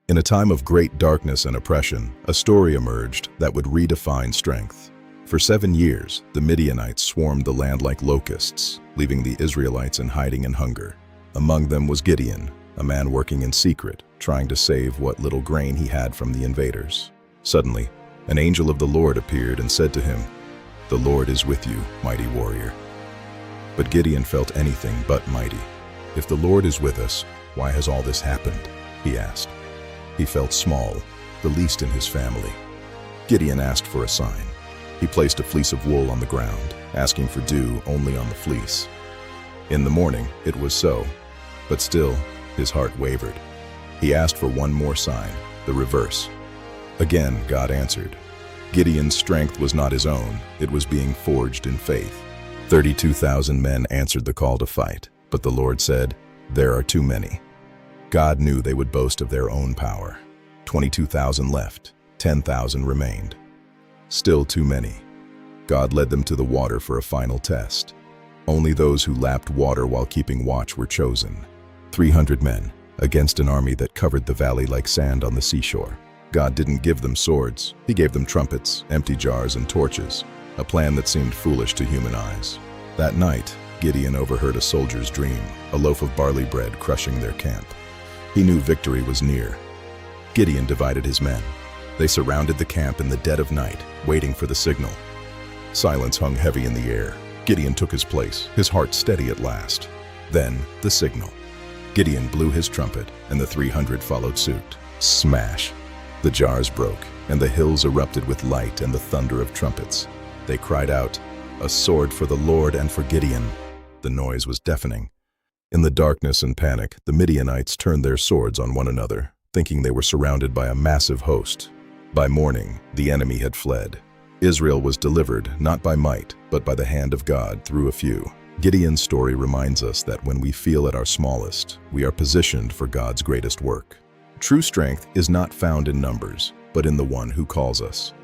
In a time of great darkness and oppression, a story emerged that would redefine strength. For 7 years, the Midianites swarmed the land like locusts, leaving the Israelites in hiding and hunger. Among them was Gideon, a man working in secret, trying to save what little grain he had from the invaders. Suddenly, an angel of the Lord appeared and said to him, "The Lord is with you, mighty warrior." But Gideon felt anything but mighty. "If the Lord is with us, why has all this happened?" he asked. He felt small, the least in his family. Gideon asked for a sign. He placed a fleece of wool on the ground, asking for dew only on the fleece. In the morning, it was so, but still, his heart wavered. He asked for one more sign, the reverse. Again, God answered. Gideon's strength was not his own, it was being forged in faith. 32,000 men answered the call to fight, but the Lord said, "There are too many." God knew they would boast of their own power. 22,000 left, 10,000 remained. Still too many. God led them to the water for a final test. Only those who lapped water while keeping watch were chosen. 300 men, against an army that covered the valley like sand on the seashore. God didn't give them swords, he gave them trumpets, empty jars, and torches, a plan that seemed foolish to human eyes. That night, Gideon overheard a soldier's dream, a loaf of barley bread crushing their camp. He knew victory was near. Gideon divided his men. They surrounded the camp in the dead of night, waiting for the signal. Silence hung heavy in the air. Gideon took his place, his heart steady at last. Then, the signal. Gideon blew his trumpet, and the 300 followed suit. Smash! The jars broke, and the hills erupted with light and the thunder of trumpets. They cried out, "A sword for the Lord and for Gideon!" The noise was deafening. In the darkness and panic, the Midianites turned their swords on one another, thinking they were surrounded by a massive host. By morning, the enemy had fled. Israel was delivered, not by might, but by the hand of God through a few. Gideon's story reminds us that when we feel at our smallest, we are positioned for God's greatest work. True strength is not found in numbers, but in the one who calls us.